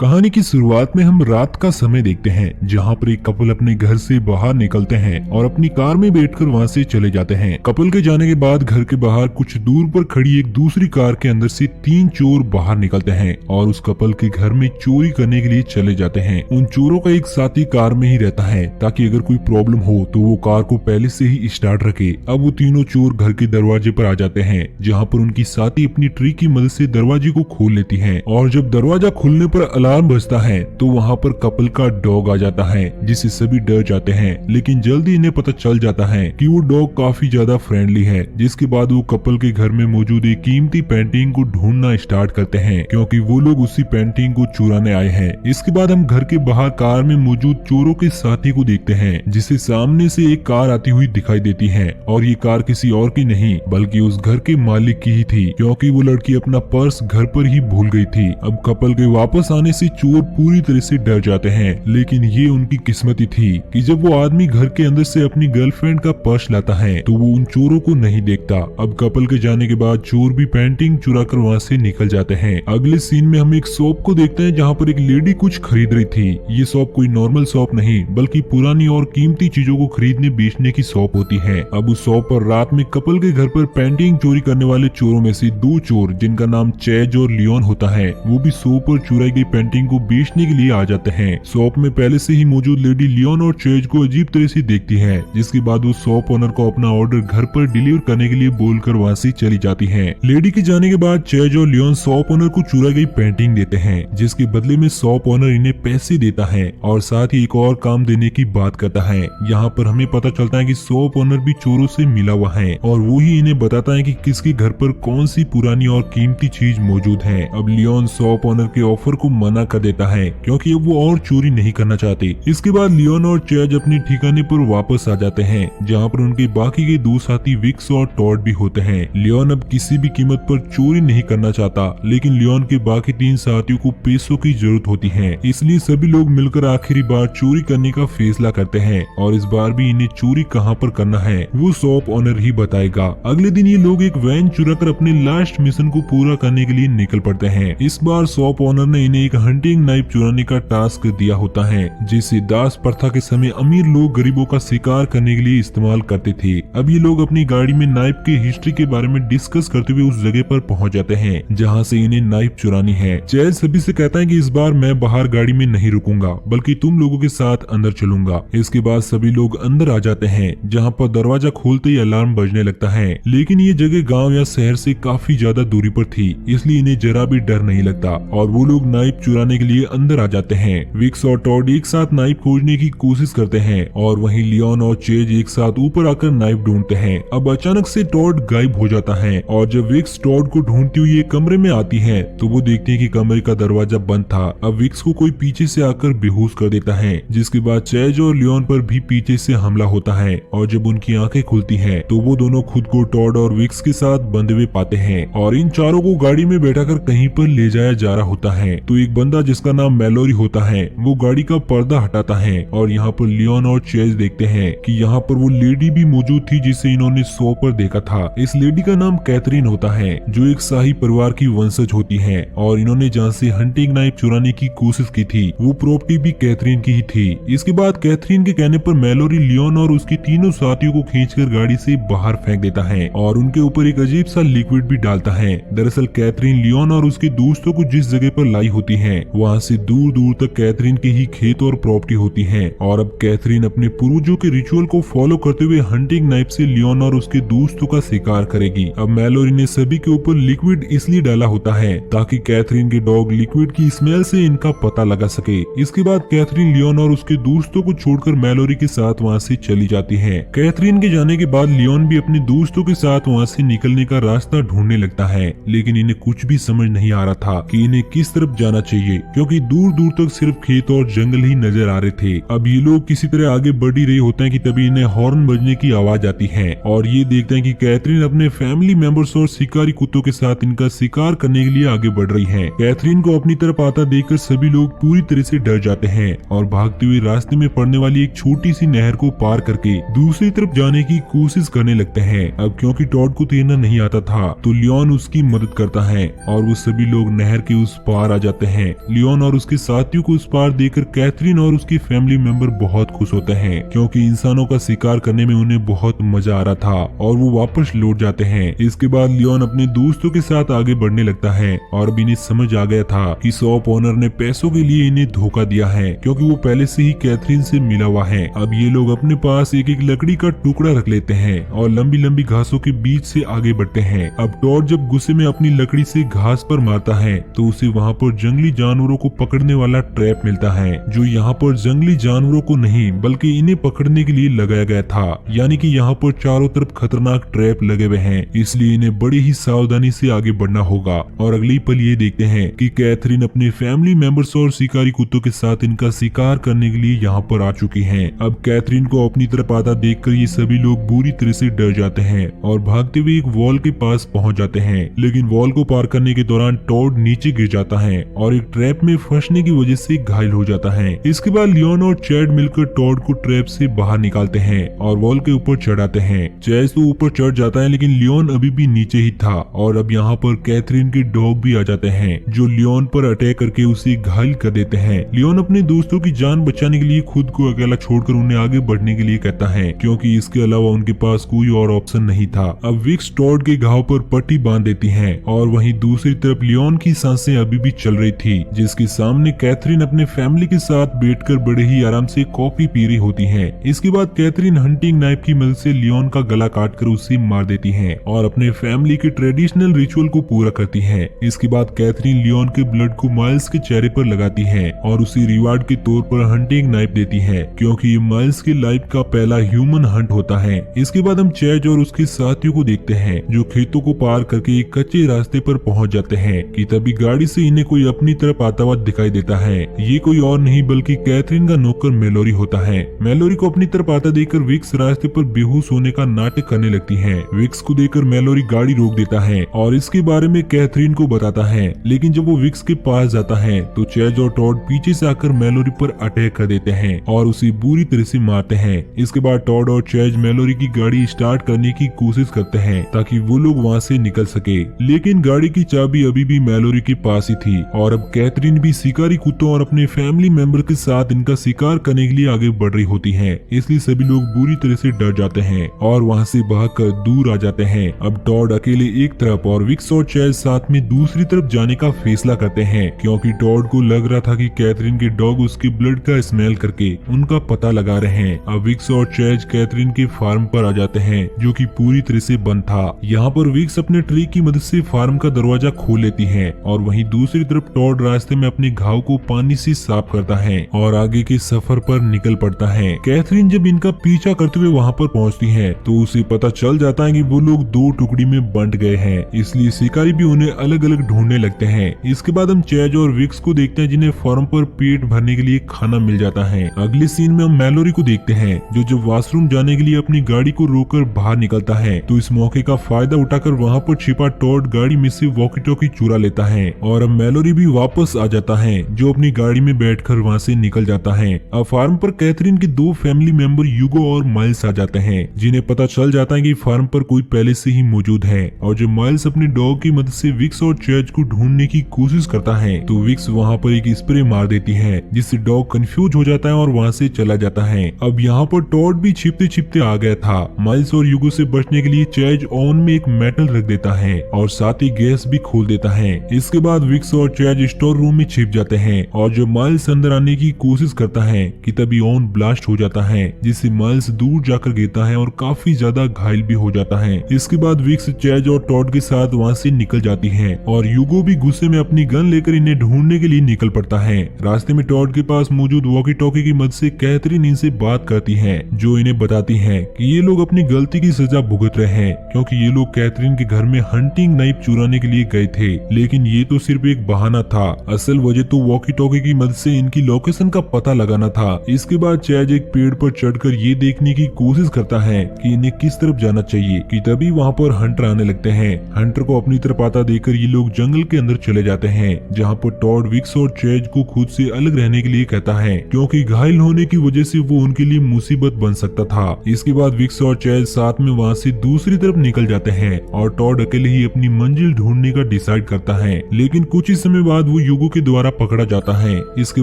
कहानी की शुरुआट में हम रात का समय देखते हैं जहां पर एक कपल अपने घर से बाहर निकलते हैं और अपनी कार में बैठकर वहां से चले जाते हैं। कपल के जाने के बाद घर के बाहर कुछ दूर पर खड़ी एक दूसरी कार के अंदर से 3 चोर बाहर निकलते हैं और उस कपल के घर में चोरी करने के लिए चले जाते हैं। उन चोरों का एक साथी कार में ही रहता है ताकि अगर कोई प्रॉब्लम हो तो वो कार को पहले से ही स्टार्ट रखे। अब वो तीनों चोर घर के दरवाजे पर आ जाते हैं जहाँ पर उनकी साथी अपनी ट्री की मदद से दरवाजे को खोल लेती है और जब दरवाजा खुलने पर अलार्म बजता है तो वहाँ पर कपल का डॉग आ जाता है जिससे सभी डर जाते हैं, लेकिन जल्दी इन्हें पता चल जाता है कि वो डॉग काफी ज्यादा फ्रेंडली है। जिसके बाद वो कपल के घर में मौजूद एक कीमती पेंटिंग को ढूंढना स्टार्ट करते हैं क्योंकि वो लोग उसी पेंटिंग को चुराने आए हैं। इसके बाद हम घर के बाहर कार में मौजूद चोरों के साथी को देखते हैं जिसे सामने से एक कार आती हुई दिखाई देती है और ये कार किसी और की नहीं बल्कि उस घर के मालिक की ही थी क्योंकि वो लड़की अपना पर्स घर पर ही भूल गई थी। अब कपल के वापस आने से चोर पूरी तरह से डर जाते हैं, लेकिन ये उनकी किस्मत ही थी कि जब वो आदमी घर के अंदर से अपनी गर्लफ्रेंड का पर्स लाता है तो वो उन चोरों को नहीं देखता। अब कपल के जाने के बाद चोर भी पेंटिंग चुरा कर वहाँ से निकल जाते हैं। अगले सीन में हम एक शॉप को देखते हैं जहाँ पर एक लेडी कुछ खरीद रही थी। ये शॉप कोई नॉर्मल शॉप नहीं बल्कि पुरानी और कीमती चीजों को खरीदने बेचने की शॉप होती है। अब उस शॉप पर रात में कपल के घर पर पेंटिंग चोरी करने वाले चोरों में से 2 चोर जिनका नाम चैज और लियोन होता है वो भी शॉप पर चुराई गई पेंटिंग को बेचने के लिए आ जाते हैं। शॉप में पहले से ही मौजूद लेडी लियोन और चेज को अजीब तरह से देखती है, जिसके बाद वो शॉप ओनर को अपना ऑर्डर घर पर डिलीवर करने के लिए बोलकर वहाँ से चली जाती है। लेडी के जाने के बाद चेज और लियोन शॉप ओनर को चुराई गई पेंटिंग देते हैं जिसके बदले में शॉप ओनर इन्हें पैसे देता है और साथ ही एक और काम देने की बात करता है। यहाँ पर हमें पता चलता है कि शॉप ओनर भी चोरों से मिला हुआ है और वो ही इन्हें बताता है कि किसके घर पर कौन सी पुरानी और कीमती चीज मौजूद है। अब लियोन शॉप ओनर के ऑफर को मना कर देता है क्योंकि अब वो और चोरी नहीं करना चाहते। इसके बाद लियोन और चैज अपने ठिकाने पर वापस आ जाते हैं जहाँ पर उनके बाकी के 2 साथी विक्स और टॉड भी होते हैं। लियोन अब किसी भी कीमत पर चोरी नहीं करना चाहता, लेकिन लियोन के बाकी 3 साथियों को पैसों की जरूरत होती है, इसलिए सभी लोग मिलकर आखिरी बार चोरी करने का फैसला करते हैं और इस बार भी इन्हें चोरी कहाँ पर करना है वो शॉप ओनर ही बताएगा। अगले दिन ये लोग एक वैन चुरा कर अपने लास्ट मिशन को पूरा करने के लिए निकल पड़ते हैं। इस बार शॉप ओनर ने इन्हें एक हंटिंग नाइफ चुराने का टास्क दिया होता है जिसे दास प्रथा के समय अमीर लोग गरीबों का शिकार करने के लिए इस्तेमाल करते थे। अब ये लोग अपनी गाड़ी में नाइफ की हिस्ट्री के बारे में डिस्कस करते हुए उस जगह पर पहुंच जाते हैं जहां से इन्हें नाइफ चुरानी है। चैज सभी से कहता है कि इस बार मैं बाहर गाड़ी में नहीं रुकूंगा बल्कि तुम लोगों के साथ अंदर चलूंगा। इसके बाद सभी लोग अंदर आ जाते हैं जहाँ पर दरवाजा खोलते ही अलार्म बजने लगता है, लेकिन ये जगह गाँव या शहर से काफी ज्यादा दूरी पर थी इसलिए इन्हें जरा भी डर नहीं लगता और वो लोग नाइफ चुराने के लिए अंदर आ जाते हैं। विक्स और टॉड एक साथ नाइफ खोजने की कोशिश करते हैं और वहीं लियोन और चेज एक साथ ऊपर आकर नाइफ ढूंढते हैं। अब अचानक से टॉड गायब हो जाता है और जब विक्स टॉड को ढूंढती हुई एक कमरे में आती है तो वो देखती है कि कमरे का दरवाजा बंद था। अब विक्स को कोई पीछे से आकर बेहोश कर देता है, जिसके बाद चेज और लियोन पर भी पीछे से हमला होता है और जब उनकी आंखें खुलती हैं तो वो दोनों खुद को टॉड और विक्स के साथ बंधे हुए पाते हैं और इन चारों को गाड़ी में बैठाकर कहीं पर ले जाया जा रहा होता है। तो एक बंदा जिसका नाम मैलोरी होता है वो गाड़ी का पर्दा हटाता है और यहाँ पर लियोन और चेज देखते हैं कि यहाँ पर वो लेडी भी मौजूद थी जिसे इन्होंने शो पर देखा था। इस लेडी का नाम कैथरीन होता है जो एक शाही परिवार की वंशज होती है और इन्होंने जहाँ से हंटिंग नाइफ चुराने की कोशिश की थी वो प्रॉपर्टी भी कैथरीन की ही थी। इसके बाद कैथरीन के कहने पर मैलोरी लियोन और उसके तीनों साथियों को खींचकर गाड़ी से बाहर फेंक देता है और उनके ऊपर एक अजीब सा लिक्विड भी डालता है। दरअसल कैथरीन लियोन और उसके दोस्तों को जिस जगह पर लाई होती है वहाँ से दूर दूर तक कैथरीन के ही खेत और प्रॉपर्टी होती है और अब कैथरीन अपने पूर्वजों के रिचुअल को फॉलो करते हुए हंटिंग नाइफ से लियोन और उसके दोस्तों का शिकार करेगी। अब मैलोरी ने सभी के ऊपर लिक्विड इसलिए डाला होता है ताकि कैथरीन के डॉग लिक्विड की स्मेल से इनका पता लगा सके। इसके बाद कैथरीन लियोन और उसके दोस्तों को छोड़कर मैलोरी के साथ वहाँ से चली जाती है। कैथरीन के जाने के बाद लियोन भी अपने दोस्तों के साथ वहाँ से निकलने का रास्ता ढूंढने लगता है, लेकिन इन्हें कुछ भी समझ नहीं आ रहा था कि इन्हें किस तरफ जाना चाहिए क्योंकि दूर दूर तक सिर्फ खेत और जंगल ही नजर आ रहे थे। अब ये लोग किसी तरह आगे बढ़ ही रहे होते हैं कि तभी इन्हें हॉर्न बजने की आवाज आती है और ये देखते हैं कि कैथरीन अपने फैमिली मेंबर्स और शिकारी कुत्तों के साथ इनका शिकार करने के लिए आगे बढ़ रही है। कैथरीन को अपनी तरफ आता देखकर सभी लोग पूरी तरह से डर जाते हैं और भागते हुए रास्ते में पड़ने वाली एक छोटी सी नहर को पार करके दूसरी तरफ जाने की कोशिश करने लगते हैं। अब क्योंकि टॉड को तैरना नहीं आता था तो लियोन उसकी मदद करता है और वो सभी लोग नहर के उस पार आ जाते हैं लियोन और उसके साथियों को उस पार देखकर कैथरीन और उसकी फैमिली मेंबर बहुत खुश होते हैं, क्योंकि इंसानों का शिकार करने में उन्हें बहुत मजा आ रहा था और वो वापस लौट जाते हैं। इसके बाद लियोन अपने दोस्तों के साथ आगे बढ़ने लगता है और अब इन्हें समझ आ गया था कि शॉप ओनर ने पैसों के लिए इन्हें धोखा दिया है, क्योंकि वो पहले से ही कैथरीन से मिला हुआ है। अब ये लोग अपने पास एक एक लकड़ी का टुकड़ा रख लेते हैं और लंबी लंबी घासों के बीच से आगे बढ़ते हैं। अब टॉड जब गुस्से में अपनी लकड़ी से घास पर मारता है तो उसे वहाँ पर जंगली जानवरों को पकड़ने वाला ट्रैप मिलता है, जो यहाँ पर जंगली जानवरों को नहीं बल्कि इन्हें पकड़ने के लिए लगाया गया था। यानी कि यहाँ पर चारों तरफ खतरनाक ट्रैप लगे हुए हैं, इसलिए इन्हें बड़ी ही सावधानी से आगे बढ़ना होगा। और अगली पल ये देखते हैं कि कैथरीन अपने फैमिली मेंबर्स और शिकारी कुत्तों के साथ इनका शिकार करने के लिए यहाँ पर आ चुकी हैं। अब कैथरीन को अपनी तरफ आता देखकर ये सभी लोग बुरी तरह से डर जाते हैं और भागते हुए एक वॉल के पास पहुंच जाते हैं। लेकिन वॉल को पार करने के दौरान टॉड नीचे गिर जाता है और एक ट्रैप में फंसने की वजह से घायल हो जाता है। इसके बाद लियोन और चैड मिलकर टॉड को ट्रैप से बाहर निकालते हैं और वॉल के ऊपर चढ़ाते हैं। चैड तो ऊपर चढ़ जाता है, लेकिन लियोन अभी भी नीचे ही था। और अब यहाँ पर कैथरीन के डॉग भी आ जाते हैं, जो लियोन पर अटैक करके उसे घायल कर देते हैं। लियोन अपने दोस्तों की जान बचाने के लिए खुद को अकेला छोड़कर उन्हें आगे बढ़ने के लिए कहता है, क्योंकि इसके अलावा उनके पास कोई और ऑप्शन नहीं था। अब विक्स टॉड के घाव पर पट्टी बांध देती है और वहीं दूसरी तरफ लियोन की सांसें अभी भी चल रही थी, जिसके सामने कैथरीन अपने फैमिली के साथ बैठकर बड़े ही आराम से कॉफी पी रही होती है। इसके बाद कैथरीन हंटिंग नाइफ की मदद से लियोन का गला काटकर उसे मार देती है और अपने फैमिली के ट्रेडिशनल रिचुअल को पूरा करती है। इसके बाद कैथरीन लियोन के ब्लड को माइल्स के चेहरे पर लगाती है और उसे रिवार्ड के तौर पर हंटिंग नाइफ देती है, क्योंकि ये माइल्स की लाइफ का पहला ह्यूमन हंट होता है। इसके बाद हम चैज और उसके साथियों को देखते हैं, जो खेतों को पार करके एक कच्चे रास्ते पर पहुंच जाते हैं कि तभी गाड़ी से इन्हें कोई अपनी तरफ आता हुआ दिखाई देता है। ये कोई और नहीं बल्कि कैथरीन का नौकर मेलोरी होता है। मेलोरी को अपनी तरफ आता देखकर विक्स रास्ते पर बेहोश होने का नाटक करने लगती है। विक्स को देखकर मेलोरी गाड़ी रोक देता है और इसके बारे में कैथरीन को बताता है, लेकिन जब वो विक्स के पास जाता है तो चैज और टॉड पीछे से आकर मेलोरी पर अटैक कर देते हैं और उसे बुरी तरह से मारते हैं। इसके बाद टॉड और चैज मेलोरी की गाड़ी स्टार्ट करने की कोशिश करते हैं ताकि वो लोग वहाँ से निकल सके, लेकिन गाड़ी की चाबी अभी भी मेलोरी के पास ही थी। और अब कैथरीन भी शिकारी कुत्तों और अपने फैमिली मेंबर के साथ इनका शिकार करने के लिए आगे बढ़ रही होती है, इसलिए सभी लोग बुरी तरह से डर जाते हैं और वहाँ से भागकर दूर आ जाते हैं। अब टॉड अकेले एक तरफ और विक्स और चैज साथ में दूसरी तरफ जाने का फैसला करते हैं, क्योंकि टॉड को लग रहा था कि कैथरीन के डॉग उसके ब्लड का स्मेल करके उनका पता लगा रहे हैं। अब विक्स और चैज कैथरीन के फार्म पर आ जाते हैं, जो कि पूरी तरह से बंद था। यहाँ पर विक्स अपने ट्री की मदद से फार्म का दरवाजा खोल लेती है और वहीं दूसरी तरफ टॉड रास्ते में अपने घाव को पानी से साफ करता है और आगे के सफर पर निकल पड़ता है। कैथरीन जब इनका पीछा करते हुए वहाँ पर पहुँचती है तो उसे पता चल जाता है कि वो लोग दो टुकड़ी में बंट गए हैं, इसलिए शिकारी भी उन्हें अलग अलग ढूंढने लगते हैं। इसके बाद हम चैज और विक्स को देखते हैं, जिन्हें फार्म पर पेट भरने के लिए खाना मिल जाता है। अगले सीन में हम मेलोरी को देखते हैं, जो जब वॉशरूम जाने के लिए अपनी गाड़ी को रोककर बाहर निकलता है तो इस मौके का फायदा उठाकर वहाँ पर छिपा टॉड गाड़ी में से वॉकी टॉकी चुरा लेता है और अब मेलोरी भी वापस आ जाता है, जो अपनी गाड़ी में बैठकर वहाँ से निकल जाता है। अब फार्म पर कैथरीन के दो फैमिली मेंबर यूगो और माइल्स आ जाते हैं, जिन्हें पता चल जाता है कि फार्म पर कोई पहले से ही मौजूद है। और जब माइल्स अपने डॉग की मदद से विक्स और चैज को ढूंढने की कोशिश करता है तो विक्स वहाँ पर एक स्प्रे मार देती है, जिससे डॉग कंफ्यूज हो जाता है और वहाँ से चला जाता है। अब यहाँ पर टॉड भी छिपते छिपते आ गया था। माइल्स और यूगो से बचने के लिए चैज ओवन में एक मेटल रख देता है और साथ ही गैस भी खोल देता है। इसके बाद विक्स और चैज स्टोर रूम में छिप जाते हैं और जब माइल्स अंदर आने की कोशिश करता है कि तभी ओवन ब्लास्ट हो जाता है, जिससे माइल्स दूर जाकर गिरता है और काफी ज्यादा घायल भी हो जाता है। इसके बाद विक्स चैज और टॉड के साथ वहाँ से निकल जाती है और यूगो भी गुस्से में अपनी गन लेकर इन्हें ढूंढने के लिए निकल पड़ता है। रास्ते में टॉड के पास मौजूद वॉकी टॉकी की मदद से कैथरीन इनसे बात करती है, जो इन्हें बताती है कि ये लोग अपनी गलती की सजा भुगत रहे हैं, क्योंकि ये लोग कैथरीन के घर में हंटिंग नाइफ चुराने के लिए गए थे, लेकिन ये तो सिर्फ एक बहाना था। असल वजह तो वॉकी टॉकी की मदद से इनकी लोकेशन का पता लगाना था। इसके बाद चैज एक पेड़ पर चढ़कर ये देखने की कोशिश करता है कि इन्हें किस तरफ जाना चाहिए कि तभी वहाँ पर हंटर आने लगते हैं। हंटर को अपनी तरफ आता देखकर ये लोग जंगल के अंदर चले जाते हैं, जहाँ पर टॉड विक्स और चैज को खुद से अलग रहने के लिए कहता है, क्योंकि घायल होने की वजह से वो उनके लिए मुसीबत बन सकता था। इसके बाद विक्स और चैज साथ में वहाँ से दूसरी तरफ निकल जाते हैं और टॉड अकेले ही अपनी मंजिल ढूंढने का डिसाइड करता है, लेकिन कुछ ही समय बाद वो वो यूगो के द्वारा पकड़ा जाता है। इसके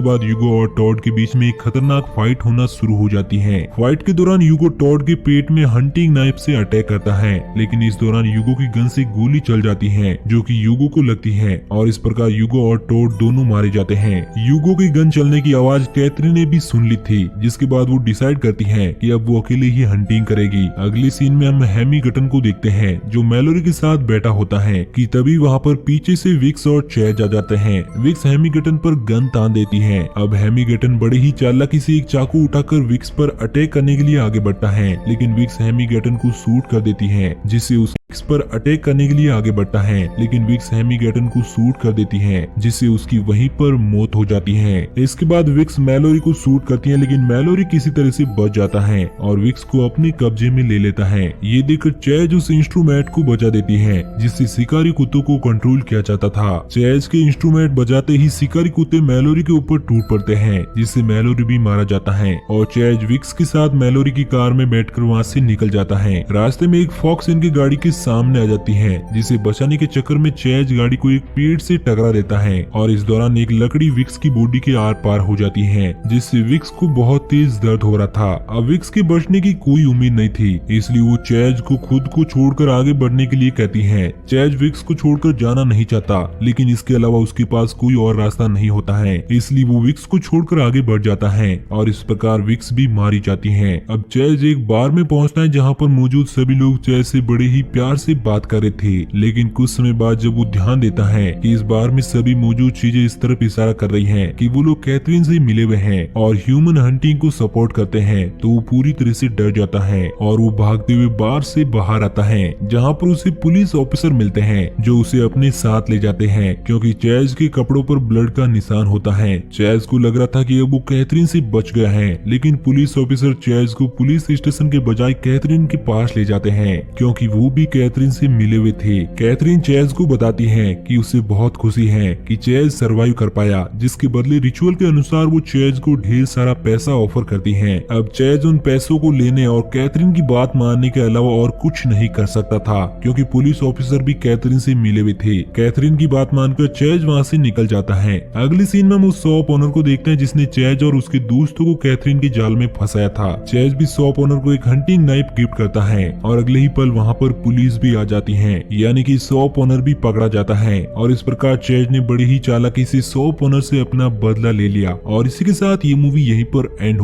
बाद यूगो और टॉड के बीच में एक खतरनाक फाइट होना शुरू हो जाती है। फाइट के दौरान यूगो टॉड के पेट में हंटिंग नाइफ से अटैक करता है, लेकिन इस दौरान यूगो की गन से गोली चल जाती है जो कि यूगो को लगती है और इस प्रकार यूगो और टॉड दोनों मारे जाते हैं। यूगो की गन चलने की आवाज कैथरीन ने भी सुन ली थी, जिसके बाद वो डिसाइड करती है कि अब वो अकेले ही हंटिंग करेगी। अगले सीन में हम हैमिगटन को देखते हैं जो मैलोरी के साथ बैठा होता है कि तभी वहाँ पर पीछे से विक्स और चैज आ जाते हैं। विक्स हैमिगटन पर गन तान देती है। अब हैमिगटन बड़े ही चालाकी से एक चाकू उठाकर विक्स पर अटैक करने के लिए आगे बढ़ता है, लेकिन विक्स हैमिगटन को शूट कर देती है, जिससे उस विक्स पर अटैक करने के लिए आगे बढ़ता है, लेकिन विक्स हैमिगटन को शूट कर देती है, जिससे उसकी वहीं पर मौत हो जाती है। इसके बाद विक्स मैलोरी को शूट करती है, लेकिन मैलोरी किसी तरह से बच जाता है और विक्स को अपने कब्जे में ले लेता है। ये देखकर चैज उस इंस्ट्रूमेंट को बजा देती है जिससे शिकारी कुत्तों को कंट्रोल किया जाता था। चैज के इंस्ट्रूमेंट बजाते ही शिकारी कुत्ते मैलोरी के ऊपर टूट पड़ते हैं, जिससे मैलोरी भी मारा जाता है और चैज विक्स के साथ मैलोरी की कार में बैठकर वहाँ से निकल जाता है। रास्ते में एक फॉक्स इनकी गाड़ी के सामने आ जाती है, जिसे बचाने के चक्कर में चैज गाड़ी को एक पेड़ से टकरा देता है और इस दौरान एक लकड़ी विक्स की बॉडी के आर पार हो जाती है, जिससे विक्स को बहुत तेज दर्द हो रहा था। अब विक्स के बचने की कोई उम्मीद नहीं थी, इसलिए वो चैज को खुद को छोड़कर आगे बढ़ने के लिए कहती है। चैज विक्स को छोड़कर जाना नहीं चाहता, लेकिन इसके अलावा उसके पास कोई और रास्ता नहीं होता है, इसलिए वो विक्स को छोड़कर आगे बढ़ जाता है और इस प्रकार विक्स भी मारी जाती है। अब चैज एक बार में पहुंचता है जहाँ पर मौजूद सभी लोग चैज से बड़े ही प्यार से बात कर रहे थे, लेकिन कुछ समय बाद जब वो ध्यान देता है कि इस बार में सभी मौजूद चीजें इस तरफ इशारा कर रही हैं कि वो लोग कैथरीन से मिले हुए हैं और ह्यूमन हंटिंग को सपोर्ट करते हैं, तो वो पूरी तरह से डर जाता है और वो भागते हुए बार से बाहर आता है, जहाँ पर उसे पुलिस ऑफिसर मिलते हैं जो उसे अपने साथ ले जाते हैं क्योंकि चैज के कपड़ों पर ब्लड का निशान होता है। चैज को लग रहा था कि अब वो कैथरीन से बच गया है, लेकिन पुलिस ऑफिसर चैज को पुलिस स्टेशन के बजाय कैथरीन के पास ले जाते हैं क्योंकि वो भी कैथरीन से मिले हुए थे। कैथरीन चैज को बताती है कि उसे बहुत खुशी है कि चैज सरवाइव कर पाया, जिसके बदले रिचुअल के अनुसार वो चैज को ढेर सारा पैसा ऑफर करती है। अब चैज उन पैसों को लेने और कैथरीन की बात मानने के अलावा और कुछ नहीं कर सकता था क्योंकि पुलिस ऑफिसर भी कैथरीन से मिले हुए थे। कैथरीन की बात मानकर चैज वहाँ से निकल जाता है। अगली सीन में हम उस शॉप ओनर को देखते हैं जिसने चैज और उसके दोस्तों को कैथरीन के जाल में फंसाया था। चैज भी शॉप ओनर को एक हंटिंग नाइफ गिफ्ट करता है और अगले ही पल वहाँ पर पुलिस भी आ जाती है, यानी कि शॉप ओनर भी पकड़ा जाता है और इस प्रकार चैज ने बड़ी ही चालाकी से शॉप ओनर से अपना बदला ले लिया और इसी के साथ ये मूवी यहीं पर एंड